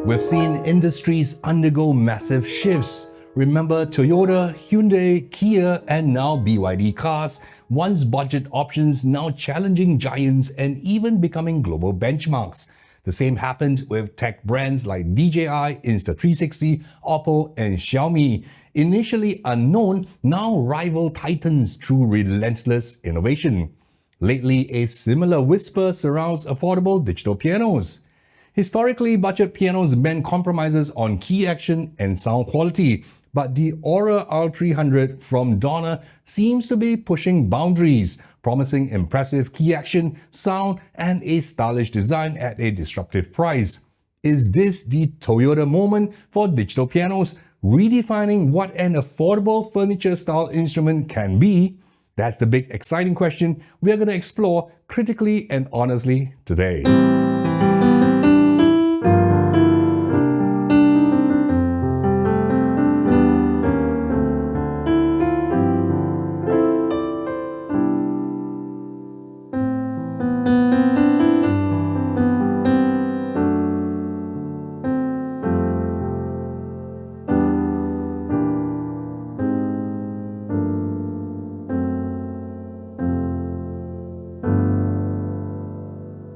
We've seen industries undergo massive shifts. Remember Toyota, Hyundai, Kia, and now BYD cars, once budget options, now challenging giants and even becoming global benchmarks. The same happened with tech brands like DJI, Insta360, Oppo, and Xiaomi. Initially unknown, now rival titans through relentless innovation. Lately, a similar whisper surrounds affordable digital pianos. Historically, budget pianos meant compromises on key action and sound quality, but the Oura R300 from Donner seems to be pushing boundaries, promising impressive key action, sound, and a stylish design at a disruptive price. Is this the Toyota moment for digital pianos, redefining what an affordable furniture-style instrument can be? That's the big exciting question we are going to explore critically and honestly today.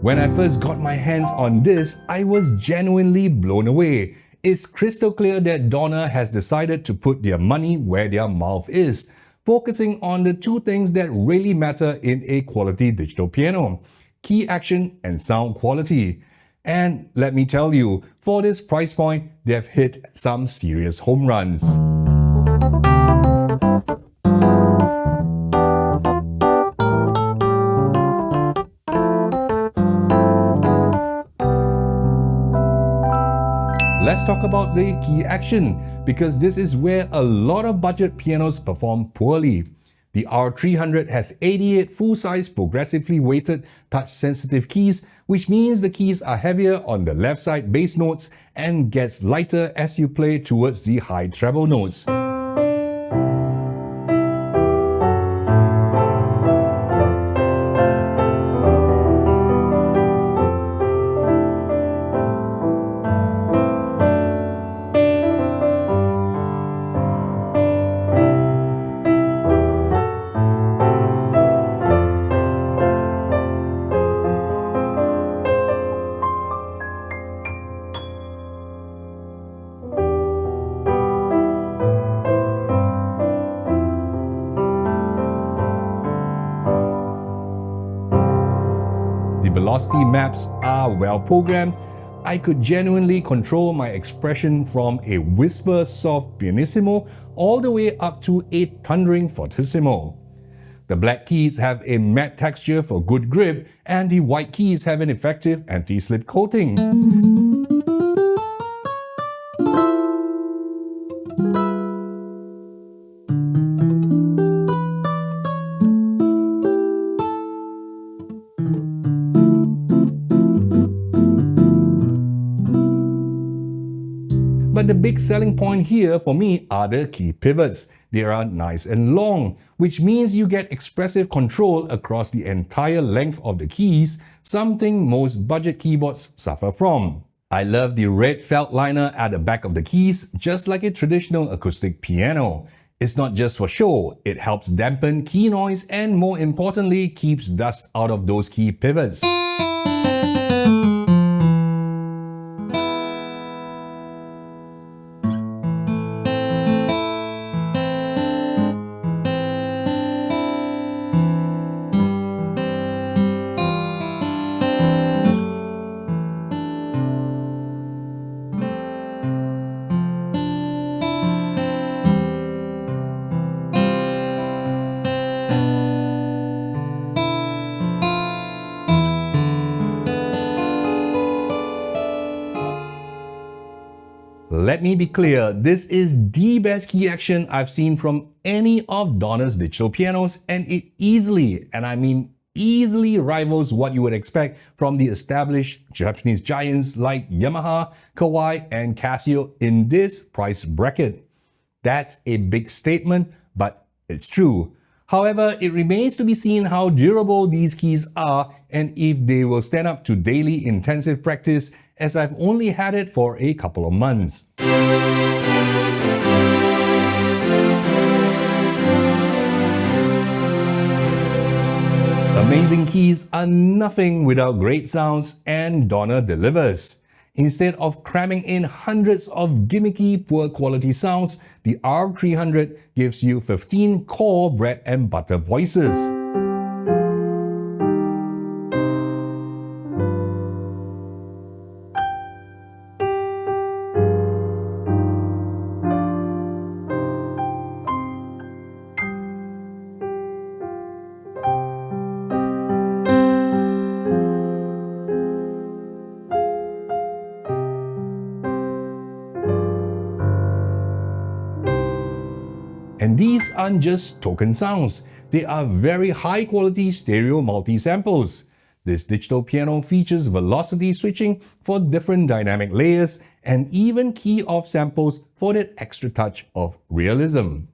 When I first got my hands on this, I was genuinely blown away. It's crystal clear that Donner has decided to put their money where their mouth is, focusing on the two things that really matter in a quality digital piano: key action and sound quality. And let me tell you, for this price point, they've hit some serious home runs. Let's talk about the key action, because this is where a lot of budget pianos perform poorly. The R300 has 88 full-size progressively weighted touch-sensitive keys, which means the keys are heavier on the left side bass notes and gets lighter as you play towards the high treble notes. The velocity maps are well programmed. I could genuinely control my expression from a whisper soft pianissimo all the way up to a thundering fortissimo. The black keys have a matte texture for good grip, and the white keys have an effective anti-slip coating. But the big selling point here for me are the key pivots. They are nice and long, which means you get expressive control across the entire length of the keys, something most budget keyboards suffer from. I love the red felt liner at the back of the keys, just like a traditional acoustic piano. It's not just for show, it helps dampen key noise and, more importantly, keeps dust out of those key pivots. Let me be clear, this is the best key action I've seen from any of Donner's digital pianos, and it easily, and I mean easily, rivals what you would expect from the established Japanese giants like Yamaha, Kawai, and Casio in this price bracket. That's a big statement, but it's true. However, it remains to be seen how durable these keys are and if they will stand up to daily intensive practice, as I've only had it for a couple of months. Amazing keys are nothing without great sounds, and Donner delivers. Instead of cramming in hundreds of gimmicky, poor quality sounds, the R300 gives you 15 core bread and butter voices. And these aren't just token sounds, they are very high quality stereo multi-samples. This digital piano features velocity switching for different dynamic layers and even key-off samples for that extra touch of realism.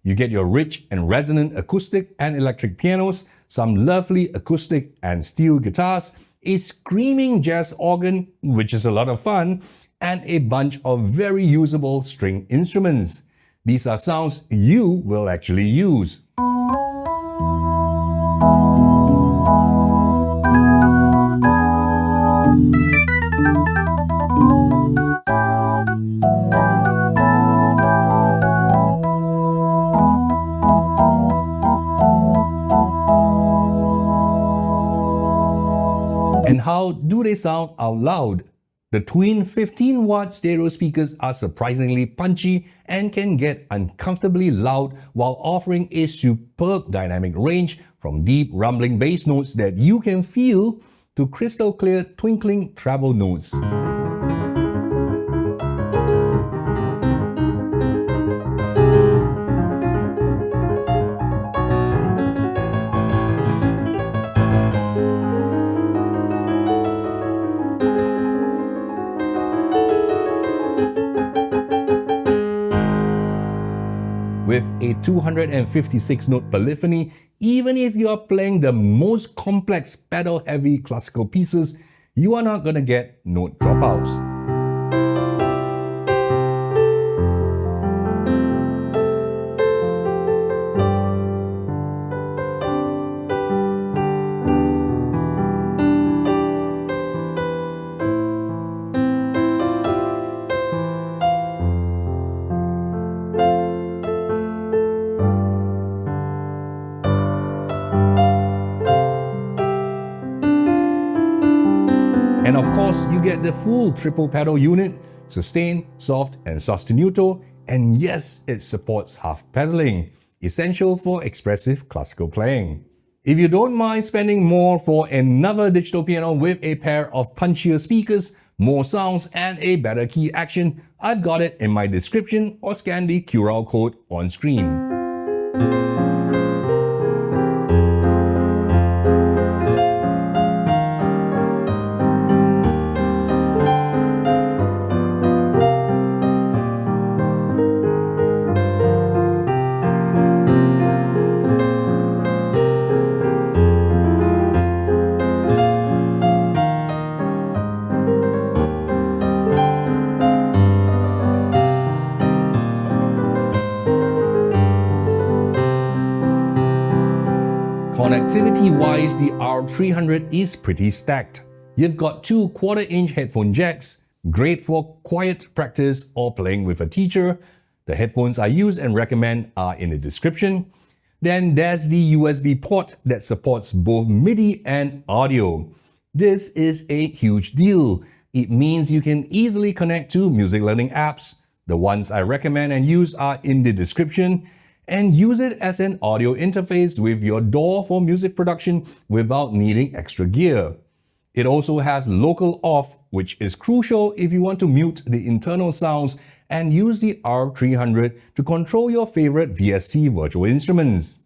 You get your rich and resonant acoustic and electric pianos, some lovely acoustic and steel guitars, a screaming jazz organ, which is a lot of fun, and a bunch of very usable string instruments. These are sounds you will actually use. And how do they sound out loud? The twin 15-watt stereo speakers are surprisingly punchy and can get uncomfortably loud while offering a superb dynamic range from deep rumbling bass notes that you can feel to crystal clear twinkling treble notes. With a 256-note polyphony, even if you are playing the most complex pedal-heavy classical pieces, you are not gonna get note dropouts. And of course, you get the full triple pedal unit, sustain, soft and sostenuto, and yes, it supports half pedaling, essential for expressive classical playing. If you don't mind spending more for another digital piano with a pair of punchier speakers, more sounds and a better key action, I've got it in my description or scan the QR code on screen. Connectivity-wise, the R300 is pretty stacked. You've got two 1/4-inch headphone jacks, great for quiet practice or playing with a teacher. The headphones I use and recommend are in the description. Then there's the USB port that supports both MIDI and audio. This is a huge deal. It means you can easily connect to music learning apps. The ones I recommend and use are in the description, and use it as an audio interface with your DAW for music production without needing extra gear. It also has local off, which is crucial if you want to mute the internal sounds and use the R300 to control your favorite VST virtual instruments.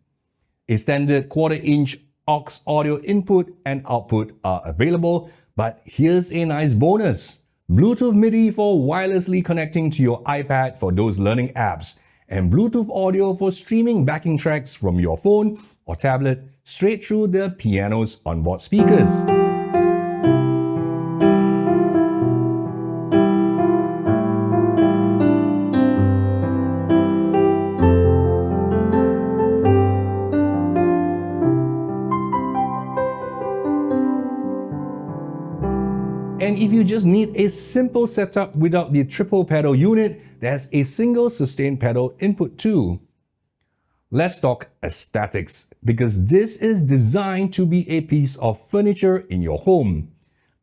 A standard 1/4-inch aux audio input and output are available, but here's a nice bonus. Bluetooth MIDI for wirelessly connecting to your iPad for those learning apps, and Bluetooth audio for streaming backing tracks from your phone or tablet straight through the piano's onboard speakers. And if you just need a simple setup without the triple pedal unit, there's a single sustain pedal input too. Let's talk aesthetics, because this is designed to be a piece of furniture in your home.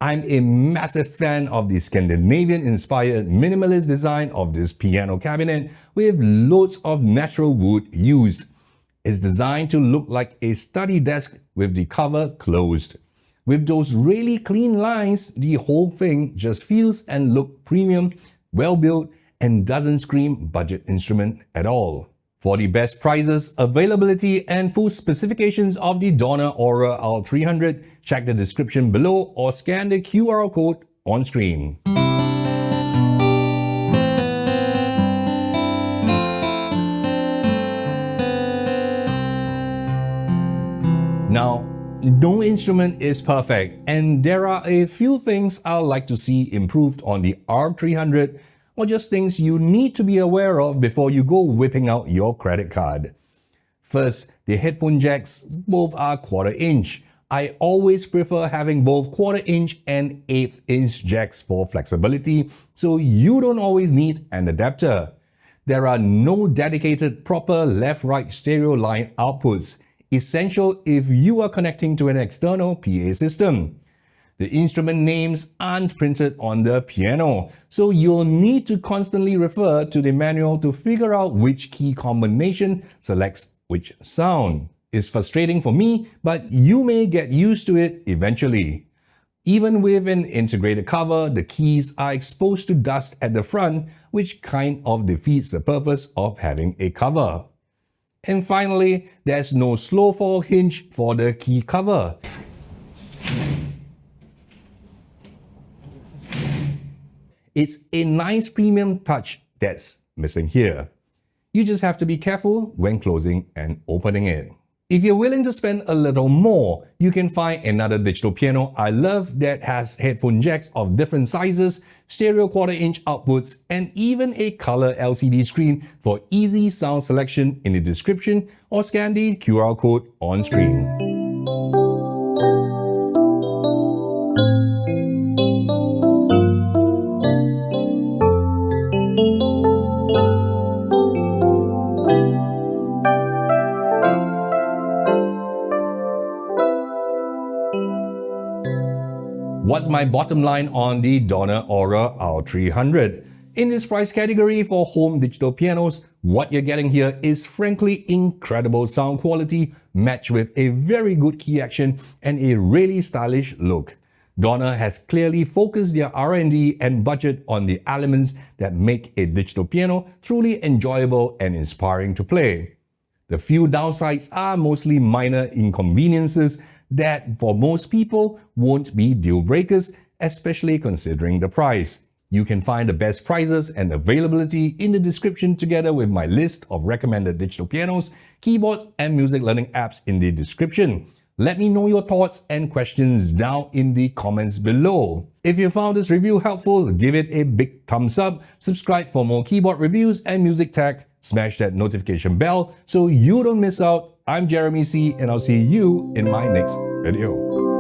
I'm a massive fan of the Scandinavian-inspired minimalist design of this piano cabinet with loads of natural wood used. It's designed to look like a study desk with the cover closed. With those really clean lines, the whole thing just feels and looks premium, well built, and doesn't scream budget instrument at all. For the best prices, availability, and full specifications of the Donner Oura R300, check the description below or scan the QR code on screen. Now, no instrument is perfect, and there are a few things I'd like to see improved on the R300, or just things you need to be aware of before you go whipping out your credit card. First, the headphone jacks, both are 1/4 inch. I always prefer having both 1/4 inch and 1/8 inch jacks for flexibility, so you don't always need an adapter. There are no dedicated proper left-right stereo line outputs, essential if you are connecting to an external PA system. The instrument names aren't printed on the piano, so you'll need to constantly refer to the manual to figure out which key combination selects which sound. It's frustrating for me, but you may get used to it eventually. Even with an integrated cover, the keys are exposed to dust at the front, which kind of defeats the purpose of having a cover. And finally, there's no slow fall hinge for the key cover. It's a nice premium touch that's missing here. You just have to be careful when closing and opening it. If you're willing to spend a little more, you can find another digital piano I love that has headphone jacks of different sizes, stereo 1/4 inch outputs, and even a color LCD screen for easy sound selection in the description, or scan the QR code on screen. What's my bottom line on the Donner Oura R300? In this price category for home digital pianos, what you're getting here is frankly incredible sound quality matched with a very good key action and a really stylish look. Donner has clearly focused their R&D and budget on the elements that make a digital piano truly enjoyable and inspiring to play. The few downsides are mostly minor inconveniences that for most people won't be deal breakers, especially considering the price. You can find the best prices and availability in the description together with my list of recommended digital pianos, keyboards, and music learning apps in the description. Let me know your thoughts and questions down in the comments below. If you found this review helpful, give it a big thumbs up, subscribe for more keyboard reviews and music tech, smash that notification bell so you don't miss out. I'm Jeremy C, and I'll see you in my next video.